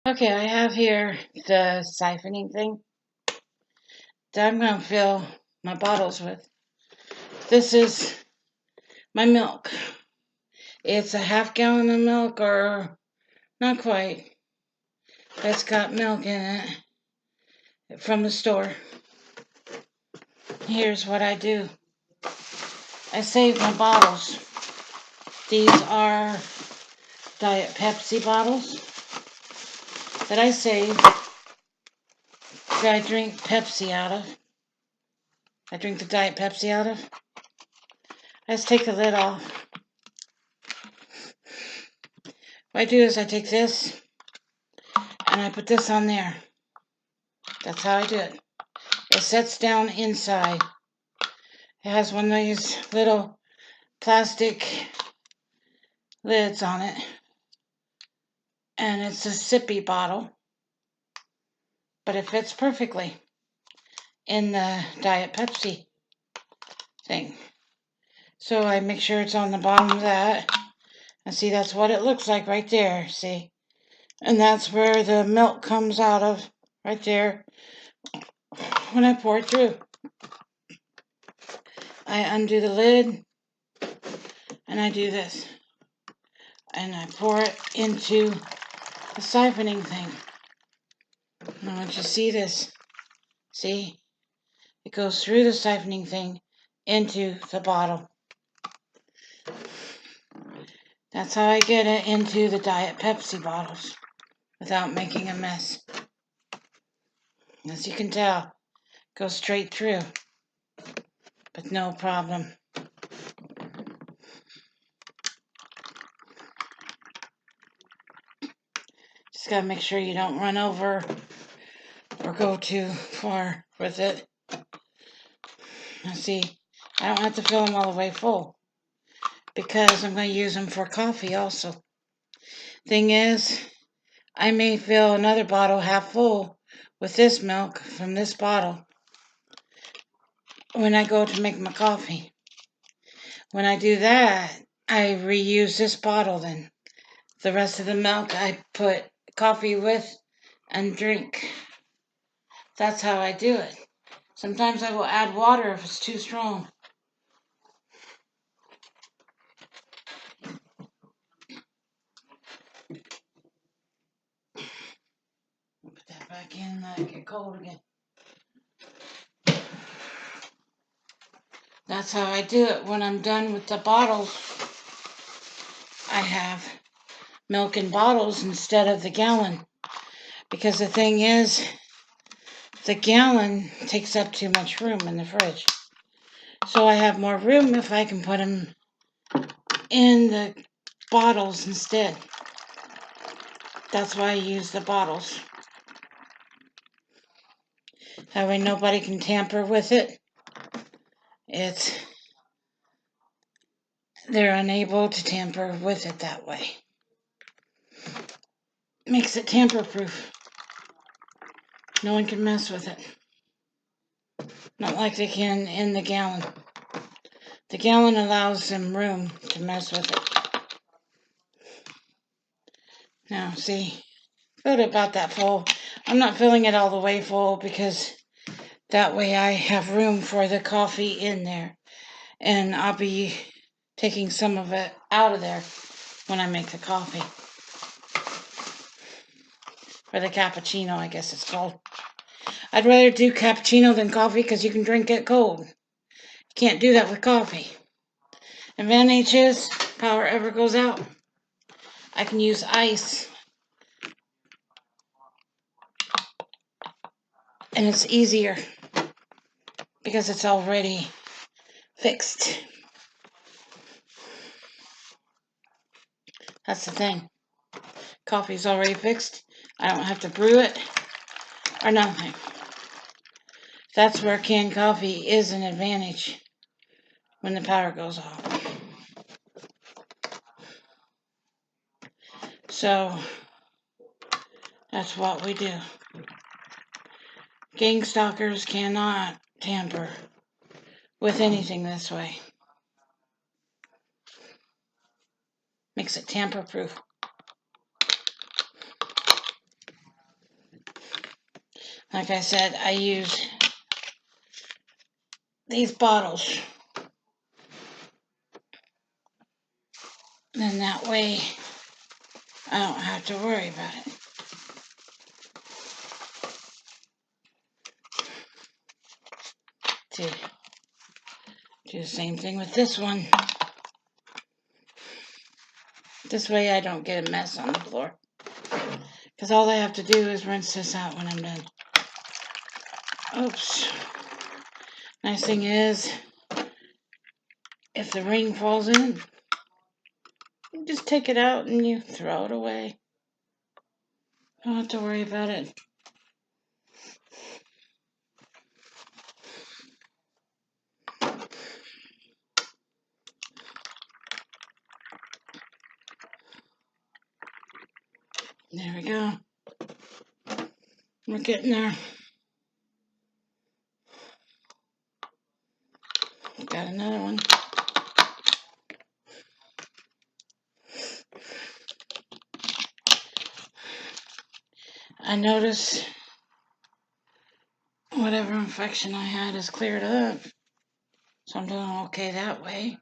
Okay, I have here the siphoning thing that I'm going to fill my bottles with. This is my milk. It's a half-gallon of milk, or not quite. It's got milk in it from the store. Here's what I do. I save my bottles. These are Diet Pepsi bottles that I save that I drink Pepsi out of. I drink the Diet Pepsi out of. I just take the lid off. What I do is I take this and I put this on there. That's how I do it. It sets down inside. It has one of these little plastic lids on it. And it's a sippy bottle. But it fits perfectly in the Diet Pepsi thing. So I make sure it's on the bottom of that. And see, that's what it looks like right there. See? And that's where the milk comes out of. Right there. When I pour it through. I undo the lid. And I do this. And I pour it into the siphoning thing. And I want you to see this. See? It goes through the siphoning thing into the bottle. That's how I get it into the Diet Pepsi bottles without making a mess. As you can tell, it goes straight through, but no problem. Just gotta make sure you don't run over or go too far with it. Now see, I don't have to fill them all the way full because I'm going to use them for coffee also. Thing is, I may fill another bottle half full with this milk from this bottle when I go to make my coffee. When I do that, I reuse this bottle then. The rest of the milk I put coffee with and drink. That's how I do it. Sometimes I will add water if it's too strong. Put that back in, let it get cold again. That's how I do it. When I'm done with the bottles, I have milk in bottles instead of the gallon. Because the thing is, the gallon takes up too much room in the fridge. So I have more room if I can put them in the bottles instead. That's why I use the bottles. That way nobody can tamper with it. They're unable to tamper with it that way. Makes it tamper-proof. No one can mess with it. Not like they can in the gallon. The gallon allows them room to mess with it. Now, see, filled it about that full. I'm not filling it all the way full because that way I have room for the coffee in there. And I'll be taking some of it out of there when I make the coffee. Or the cappuccino, I guess it's called. I'd rather do cappuccino than coffee because you can drink it cold. You can't do that with coffee. Advantage is, power ever goes out, I can use ice. And it's easier because it's already fixed. That's the thing. Coffee's already fixed. I don't have to brew it or nothing. That's where canned coffee is an advantage when the power goes off. So, that's what we do. Gang stalkers cannot tamper with anything this way. Makes it tamper-proof. Like I said, I use these bottles. Then that way I don't have to worry about it. Do the same thing with this one. This way I don't get a mess on the floor. Because all I have to do is rinse this out when I'm done. Oops. Nice thing is, if the ring falls in, you just take it out and you throw it away. Don't have to worry about it. There we go. We're getting there. Got another one. I notice whatever infection I had is cleared up. So I'm doing okay that way.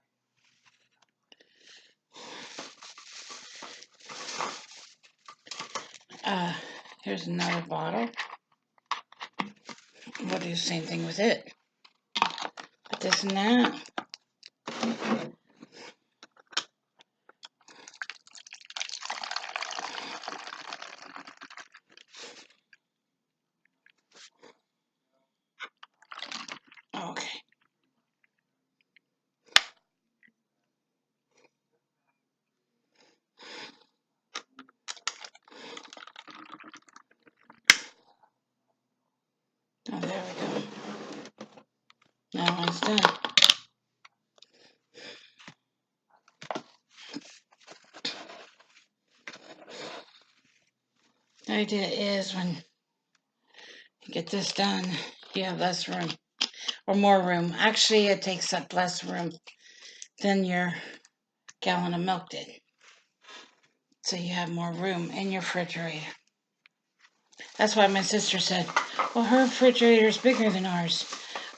Here's another bottle. We'll do the same thing with it. Put this in that. Okay. Oh, there we go. That one's done. The idea is when you get this done, you have less room. Or more room. Actually, it takes up less room than your gallon of milk did. So you have more room in your refrigerator. That's why my sister said, well, her refrigerator is bigger than ours.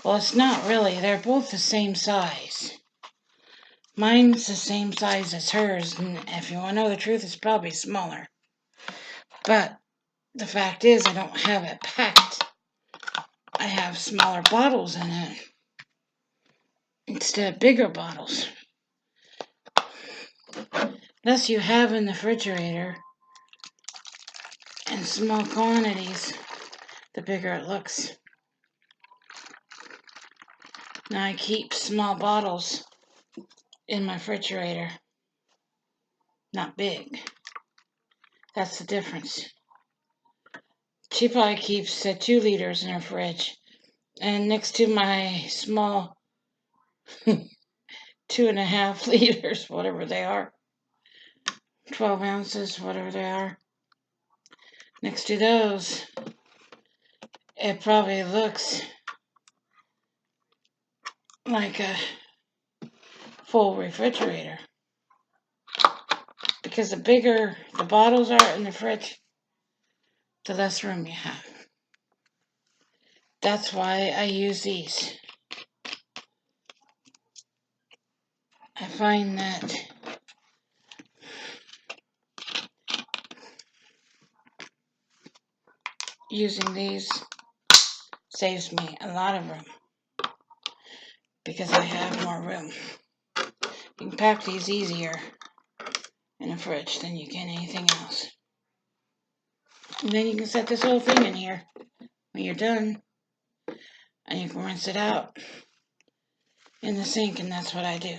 Well, it's not really. They're both the same size. Mine's the same size as hers, and if you want to know the truth, it's probably smaller. But the fact is, I don't have it packed. I have smaller bottles in it instead of bigger bottles. Less you have in the refrigerator in small quantities, the bigger it looks. Now I keep small bottles in my refrigerator, not big. That's the difference. She probably keeps 2 liters in her fridge. And next to my small 2.5 liters, whatever they are, 12 ounces, whatever they are, next to those, it probably looks like a full refrigerator. Because the bigger the bottles are in the fridge, the less room you have. That's why I use these. I find that using these saves me a lot of room because I have more room. You can pack these easier in a fridge than you can anything else. And then you can set this whole thing in here when you're done, and you can rinse it out in the sink, and that's what I do.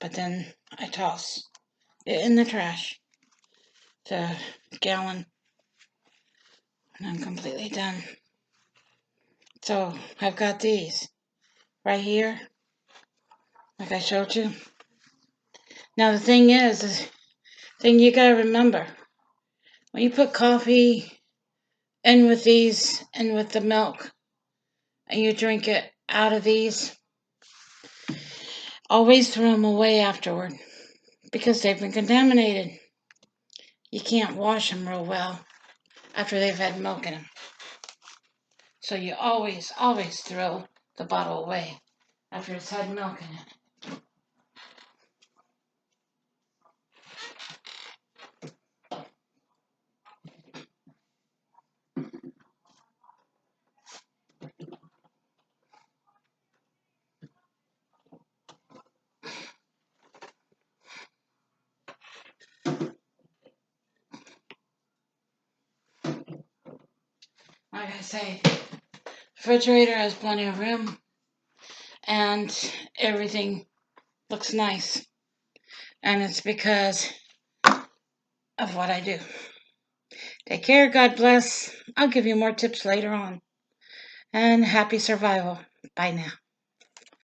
But then I toss it in the trash, the gallon, and I'm completely done. So I've got these right here, like I showed you. Now the thing is, you gotta remember, when you put coffee in with these and with the milk, and you drink it out of these, always throw them away afterward because they've been contaminated. You can't wash them real well after they've had milk in them. So you always, always throw the bottle away after it's had milk in it. Like I say, the refrigerator has plenty of room and everything looks nice. And it's because of what I do. Take care, God bless. I'll give you more tips later on. And happy survival. Bye now.